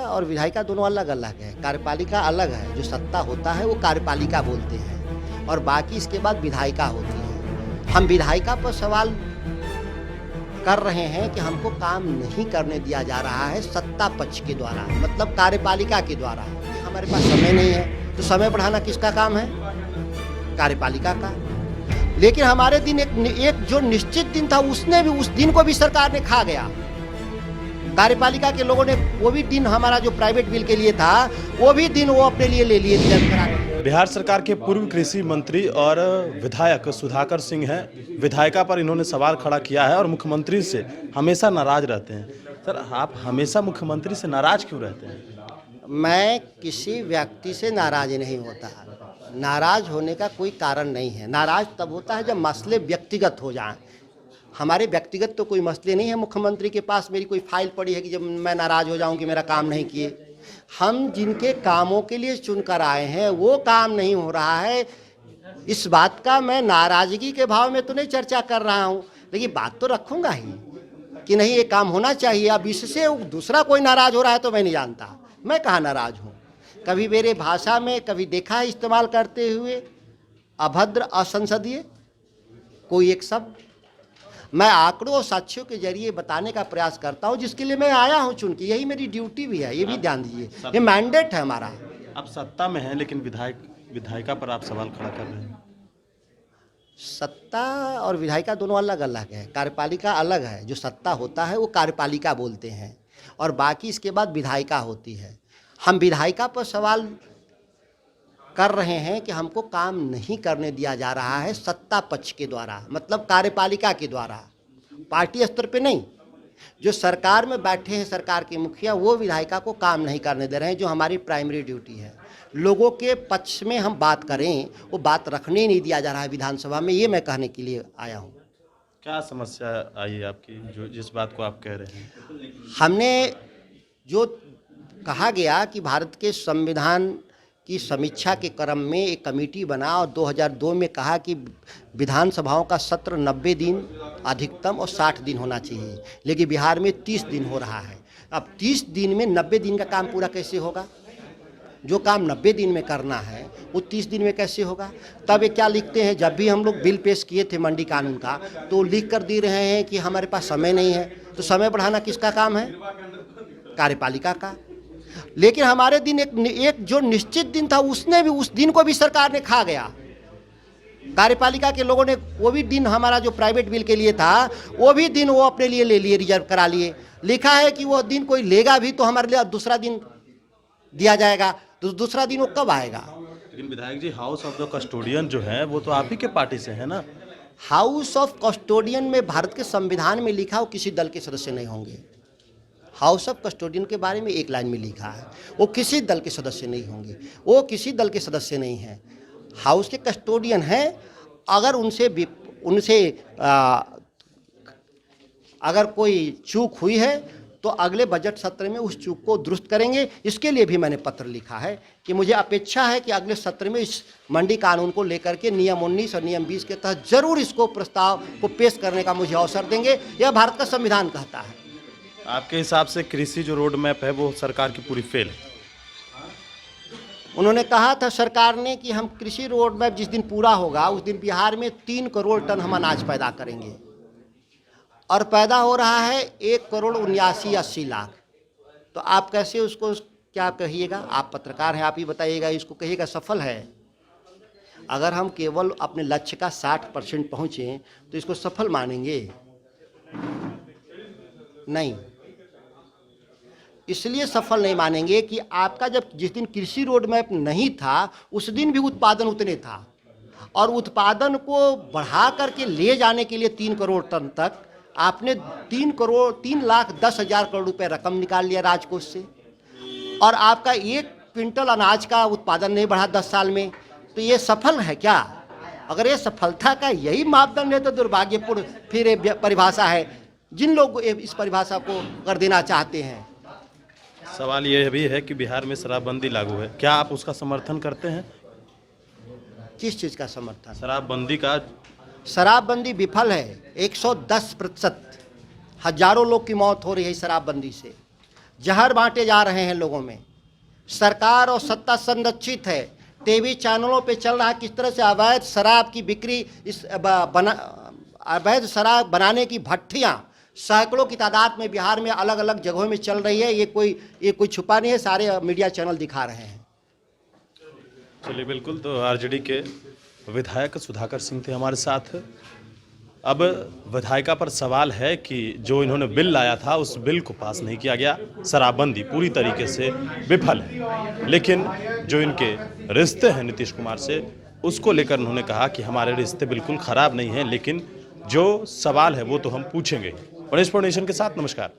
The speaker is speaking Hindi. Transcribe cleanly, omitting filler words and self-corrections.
और विधायिका दोनों अलग अलग है। कार्यपालिका अलग है, जो सत्ता होता है वो कार्यपालिका बोलते हैं, और बाकी इसके बाद विधायिका होती है। हम विधायिका पर सवाल कर रहे हैं कि हमको काम नहीं करने दिया जा रहा है सत्ता पक्ष के द्वारा, मतलब कार्यपालिका के द्वारा। हमारे पास समय नहीं है, तो समय बढ़ाना किसका काम है? कार्यपालिका का। लेकिन हमारे दिन एक जो निश्चित दिन था, उसने भी, उस दिन को भी सरकार ने खा गया। कार्यपालिका के लोगों ने वो भी दिन, हमारा जो प्राइवेट बिल के लिए था, वो भी दिन वो अपने लिए ले लिए रिजर्व करा के। बिहार सरकार के पूर्व कृषि मंत्री और विधायक सुधाकर सिंह हैं। विधायिका पर इन्होंने सवाल खड़ा किया है और मुख्यमंत्री से हमेशा नाराज रहते हैं। सर, आप हमेशा मुख्यमंत्री से नाराज क्यों रहते हैं? मैं किसी व्यक्ति से नाराज नहीं होता। नाराज होने का कोई कारण नहीं है। नाराज तब होता है जब मसले व्यक्तिगत हो जाएं। हमारे व्यक्तिगत तो कोई मसले नहीं है। मुख्यमंत्री के पास मेरी कोई फाइल पड़ी है कि जब मैं नाराज हो जाऊं कि मेरा काम नहीं किए। हम जिनके कामों के लिए चुनकर आए हैं वो काम नहीं हो रहा है, इस बात का मैं नाराजगी के भाव में तो नहीं चर्चा कर रहा हूं, लेकिन बात तो रखूंगा ही कि नहीं ये काम होना चाहिए। अब इससे दूसरा कोई नाराज हो रहा है तो मैं नहीं जानता, मैं कहाँ नाराज हूँ। कभी मेरे भाषा में कभी देखा है इस्तेमाल करते हुए अभद्र, असंसदीय कोई एक शब्द? मैं आंकड़ों और साक्ष्यों के जरिए बताने का प्रयास करता हूं, जिसके लिए मैं आया हूं चुन के। यही मेरी ड्यूटी भी है, ये भी ध्यान दीजिए, ये मैंडेट है हमारा। आप सत्ता में हैं, लेकिन विधायिका पर आप सवाल खड़ा कर रहे हैं। सत्ता और विधायिका दोनों अलग अलग है। कार्यपालिका अलग है, जो सत्ता होता है वो कार्यपालिका बोलते हैं, और बाकी इसके बाद विधायिका होती है। हम विधायिका पर सवाल कर रहे हैं कि हमको काम नहीं करने दिया जा रहा है सत्ता पक्ष के द्वारा, मतलब कार्यपालिका के द्वारा, पार्टी स्तर पे नहीं। जो सरकार में बैठे हैं, सरकार के मुखिया, वो विधायिका को काम नहीं करने दे रहे हैं, जो हमारी प्राइमरी ड्यूटी है। लोगों के पक्ष में हम बात करें, वो बात रखने नहीं दिया जा रहा है विधानसभा में, ये मैं कहने के लिए आया हूँ। क्या समस्या आई है आपकी, जो जिस बात को आप कह रहे हैं? हमने जो कहा गया कि भारत के संविधान की समीक्षा के क्रम में एक कमेटी बना, और 2002 में कहा कि विधानसभाओं का सत्र 90 दिन अधिकतम और 60 दिन होना चाहिए, लेकिन बिहार में 30 दिन हो रहा है। अब 30 दिन में 90 दिन का काम पूरा कैसे होगा? जो काम 90 दिन में करना है वो 30 दिन में कैसे होगा? तब ये क्या लिखते हैं, जब भी हम लोग बिल पेश किए थे मंडी कानून का, तो लिख कर दे रहे हैं कि हमारे पास समय नहीं है। तो समय बढ़ाना किसका काम है? कार्यपालिका का। लेकिन हमारे दिन एक जो निश्चित दिन था, उसने भी, उस दिन को भी सरकार ने खा गया। कार्यपालिका के लोगों ने वो भी दिन, हमारा जो प्राइवेट बिल के लिए था, वो भी दिन वो अपने लिए ले लिए, रिजर्व करा लिए। लिखा है कि वो दिन कोई लेगा भी तो हमारे लिए दूसरा दिन दिया जाएगा। तो दूसरा दिन वो कब आएगा? लेकिन विधायक जी, हाउस ऑफ द कस्टोडियन जो है वो तो आप ही के पार्टी से है ना? हाउस ऑफ कस्टोडियन में भारत के संविधान में लिखा, वो किसी दल के सदस्य नहीं होंगे। हाउस ऑफ कस्टोडियन के बारे में एक लाइन में लिखा है, वो किसी दल के सदस्य नहीं होंगे, वो किसी दल के सदस्य नहीं हैं। हाउस के कस्टोडियन हैं। अगर उनसे अगर कोई चूक हुई है तो अगले बजट सत्र में उस चूक को दुरुस्त करेंगे। इसके लिए भी मैंने पत्र लिखा है कि मुझे अपेक्षा है कि अगले सत्र में इस मंडी कानून को लेकर के नियम 19 और नियम 20 के तहत जरूर इसको प्रस्ताव को पेश करने का मुझे अवसर देंगे। यह भारत का संविधान कहता है। आपके हिसाब से कृषि जो रोड मैप है वो सरकार की पूरी फेल है? उन्होंने कहा था सरकार ने कि हम कृषि रोड मैप जिस दिन पूरा होगा उस दिन बिहार में 3 करोड़ टन हम अनाज पैदा करेंगे, और पैदा हो रहा है 1,79,80 लाख। तो आप कैसे उसको क्या कहिएगा? आप पत्रकार हैं, आप ही बताइएगा, इसको कहिएगा सफल है? अगर हम केवल अपने लक्ष्य का 60% पहुँचें तो इसको सफल मानेंगे? नहीं। इसलिए सफल नहीं मानेंगे कि आपका जब जिस दिन कृषि रोड मैप नहीं था उस दिन भी उत्पादन उतने था, और उत्पादन को बढ़ा करके ले जाने के लिए 3 करोड़ टन तक आपने 3,10,000 करोड़ रुपए रकम निकाल लिया राजकोष से, और आपका 1 क्विंटल अनाज का उत्पादन नहीं बढ़ा 10 साल में। तो ये सफल है क्या? अगर ये सफलता का यही मापदंड है तो दुर्भाग्यपूर्ण फिर ये परिभाषा है जिन लोग इस परिभाषा को कर देना चाहते हैं। सवाल ये भी है कि बिहार में शराबबंदी लागू है, क्या आप उसका समर्थन करते हैं? किस चीज़ का समर्थन? शराबबंदी का। शराबबंदी विफल है 110%। हजारों लोग की मौत हो रही है शराबबंदी से। जहर बांटे जा रहे हैं लोगों में। सरकार और सत्ता संरक्षित है। टीवी चैनलों पे चल रहा है किस तरह से अवैध शराब की बिक्री, अवैध शराब बनाने की भट्टियाँ सैकड़ों की तादाद में बिहार में अलग अलग जगहों में चल रही है। ये कोई छुपा नहीं है, सारे मीडिया चैनल दिखा रहे हैं। चलिए बिल्कुल, तो आरजेडी के विधायक सुधाकर सिंह थे हमारे साथ। अब विधायिका पर सवाल है कि जो इन्होंने बिल लाया था उस बिल को पास नहीं किया गया, शराबबंदी पूरी तरीके से विफल है। लेकिन जो इनके रिश्ते हैं नीतीश कुमार से, उसको लेकर उन्होंने कहा कि हमारे रिश्ते बिल्कुल ख़राब नहीं हैं, लेकिन जो सवाल है वो तो हम पूछेंगे। गणेश नेशन के साथ नमस्कार।